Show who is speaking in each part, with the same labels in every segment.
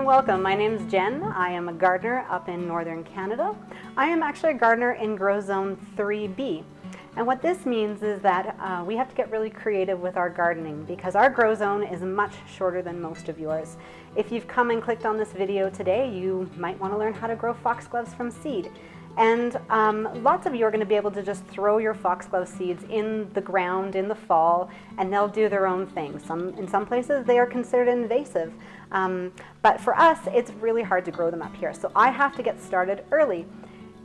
Speaker 1: welcome. My name is Jen. I am a gardener up in northern Canada. I am actually a gardener in Grow Zone 3B. And what this means is that we have to get really creative with our gardening because our grow zone is much shorter than most of yours. If you've come and clicked on this video today, you might want to learn how to grow foxgloves from seed. And lots of you are going to be able to just throw your foxglove seeds in the ground in the fall and they'll do their own thing. In some places they are considered invasive, but for us it's really hard to grow them up here. So I have to get started early.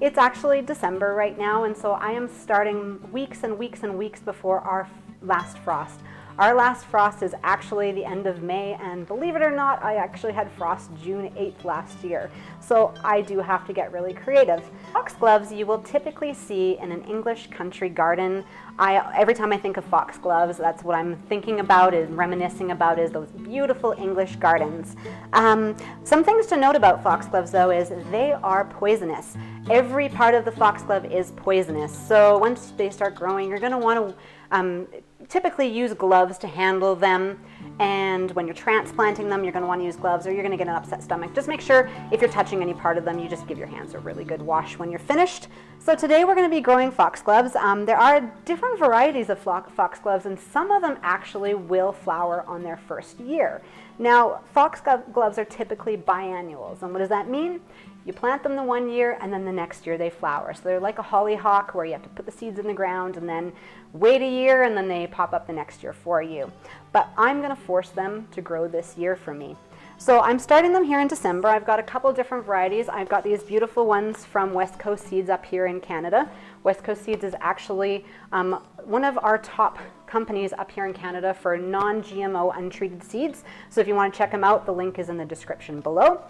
Speaker 1: It's actually December right now, and so I am starting weeks and weeks and weeks before our last frost. Our last frost is actually the end of May, and believe it or not, I actually had frost June 8th last year. So I do have to get really creative. Foxgloves you will typically see in an English country garden. Every time I think of foxgloves, that's what I'm thinking about, is reminiscing about, is those beautiful English gardens. Some things to note about foxgloves though is they are poisonous. Every part of the foxglove is poisonous. So once they start growing, you're going to want to typically use gloves to handle them, and when you're transplanting them you're going to want to use gloves or you're going to get an upset stomach. Just make sure if you're touching any part of them you just give your hands a really good wash when you're finished. So today we're going to be growing foxgloves. There are different varieties of foxgloves, and some of them actually will flower on their first year. Now foxgloves are typically biannuals, and what does that mean? You plant them the one year and then the next year they flower. So they're like a hollyhock where you have to put the seeds in the ground and then wait a year and then they pop up the next year for you. But I'm going to force them to grow this year for me. So I'm starting them here in December. I've got a couple different varieties. I've got these beautiful ones from West Coast Seeds up here in Canada. West Coast Seeds is actually one of our top companies up here in Canada for non-GMO untreated seeds. So if you want to check them out, the link is in the description below.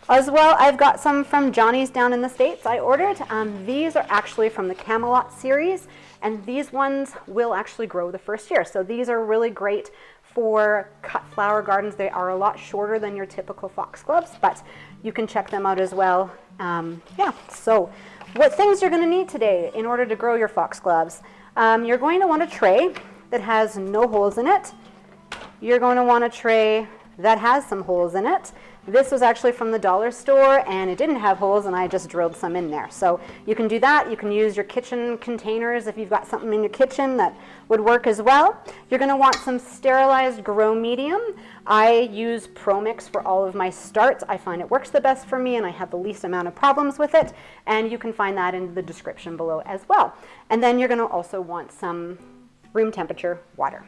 Speaker 1: As well, I've got some from Johnny's down in the States I ordered. These are actually from the Camelot series, and these ones will actually grow the first year. So these are really great for cut flower gardens. They are a lot shorter than your typical foxgloves, but you can check them out as well. Yeah, so what things you're going to need today in order to grow your foxgloves. You're going to want a tray that has no holes in it. You're going to want a tray that has some holes in it. This was actually from the dollar store and it didn't have holes and I just drilled some in there. So you can do that. You can use your kitchen containers if you've got something in your kitchen that would work as well. You're going to want some sterilized grow medium. I use Promix for all of my starts. I find it works the best for me and I have the least amount of problems with it, and you can find that in the description below as well. And then you're going to also want some room temperature water.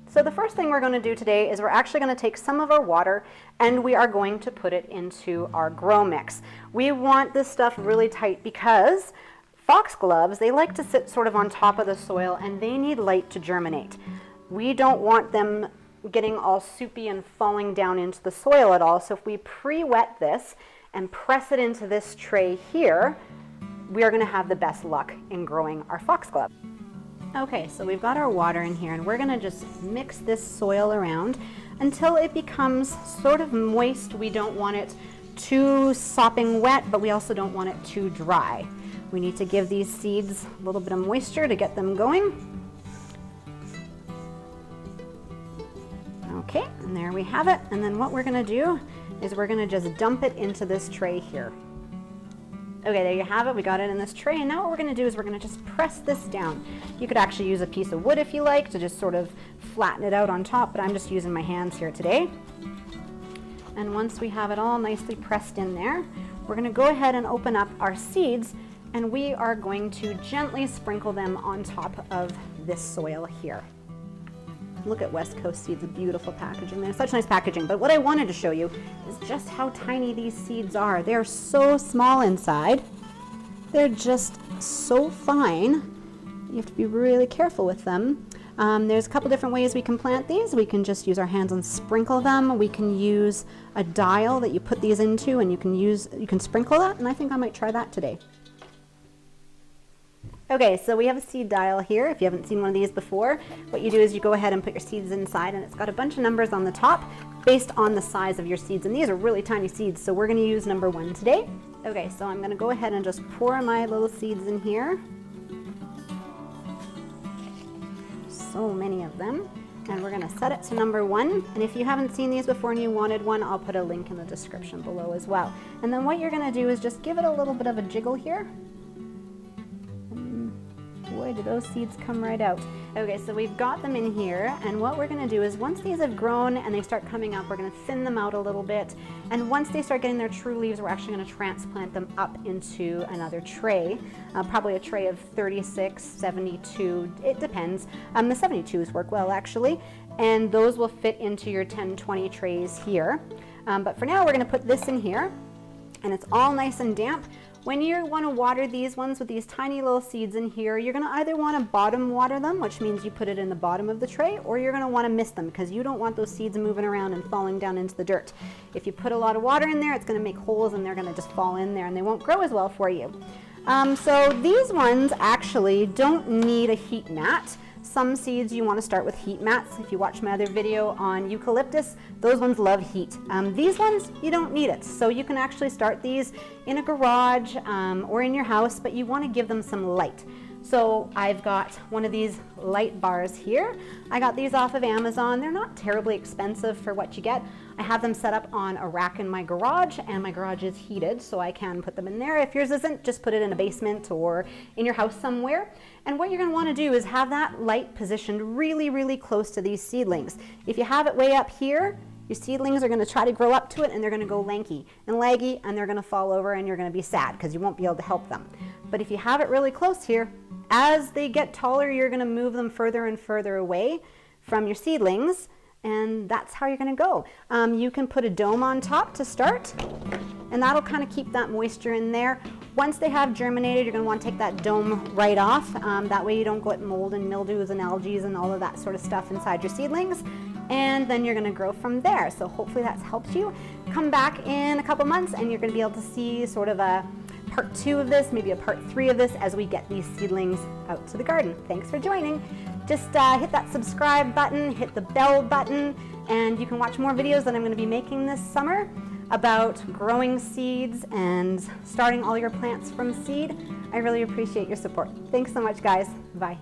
Speaker 1: So the first thing we're going to do today is we're actually going to take some of our water and we are going to put it into our grow mix. We want this stuff really tight because foxgloves, they like to sit sort of on top of the soil and they need light to germinate. We don't want them getting all soupy and falling down into the soil at all. So if we pre-wet this and press it into this tray here, we are going to have the best luck in growing our foxglove. Okay, so we've got our water in here and we're going to just mix this soil around until it becomes sort of moist. We don't want it too sopping wet, but we also don't want it too dry. We need to give these seeds a little bit of moisture to get them going. Okay, and there we have it. And then what we're going to do is we're going to just dump it into this tray here. Okay, there you have it. We got it in this tray, and now what we're going to do is we're going to just press this down. You could actually use a piece of wood if you like to just sort of flatten it out on top, but I'm just using my hands here today. And once we have it all nicely pressed in there, we're going to go ahead and open up our seeds, and we are going to gently sprinkle them on top of this soil here. Look at West Coast Seeds, beautiful packaging. They're such nice packaging, but what I wanted to show you is just how tiny these seeds are. They're so small inside. They're just so fine. You have to be really careful with them. There's a couple different ways we can plant these. We can just use our hands and sprinkle them. We can use a dial that you put these into and you can sprinkle that, and I think I might try that today. Okay, so we have a seed dial here. If you haven't seen one of these before, what you do is you go ahead and put your seeds inside, and it's got a bunch of numbers on the top based on the size of your seeds. And these are really tiny seeds, so we're going to use number 1 today. Okay, so I'm going to go ahead and just pour my little seeds in here. So many of them. And we're gonna set it to number 1. And if you haven't seen these before and you wanted one, I'll put a link in the description below as well. And then what you're gonna do is just give it a little bit of a jiggle here. Boy, do those seeds come right out. Okay, so we've got them in here, and what we're gonna do is once these have grown and they start coming up, we're gonna thin them out a little bit, and once they start getting their true leaves, we're actually gonna transplant them up into another tray, probably a tray of 36, 72, it depends. The 72s work well actually, and those will fit into your 10, 20 trays here. But for now, we're gonna put this in here, and it's all nice and damp. When you want to water these ones with these tiny little seeds in here, you're going to either want to bottom water them, which means you put it in the bottom of the tray, or you're going to want to mist them because you don't want those seeds moving around and falling down into the dirt. If you put a lot of water in there, it's going to make holes and they're going to just fall in there and they won't grow as well for you. So these ones actually don't need a heat mat. Some seeds you want to start with heat mats. If you watch my other video on eucalyptus, those ones love heat. These ones, you don't need it. So you can actually start these in a garage or in your house, but you want to give them some light. So I've got one of these light bars here. I got these off of Amazon. They're not terribly expensive for what you get. I have them set up on a rack in my garage, and my garage is heated, so I can put them in there. If yours isn't, just put it in a basement or in your house somewhere. And what you're going to want to do is have that light positioned really, really close to these seedlings. If you have it way up here, your seedlings are going to try to grow up to it, and they're going to go lanky and laggy, and they're going to fall over, and you're going to be sad because you won't be able to help them. But if you have it really close here, as they get taller, you're going to move them further and further away from your seedlings, and that's how you're going to go. You can put a dome on top to start, and that'll kind of keep that moisture in there. Once they have germinated, you're going to want to take that dome right off. That way you don't get mold and mildews and algae and all of that sort of stuff inside your seedlings. And then you're going to grow from there. So hopefully that's helped you. Come back in a couple months and you're going to be able to see sort of a part 2 of this, maybe a part 3 of this as we get these seedlings out to the garden. Thanks for joining. Just hit that subscribe button, hit the bell button, and you can watch more videos that I'm going to be making this summer about growing seeds and starting all your plants from seed. I really appreciate your support. Thanks so much, guys. Bye.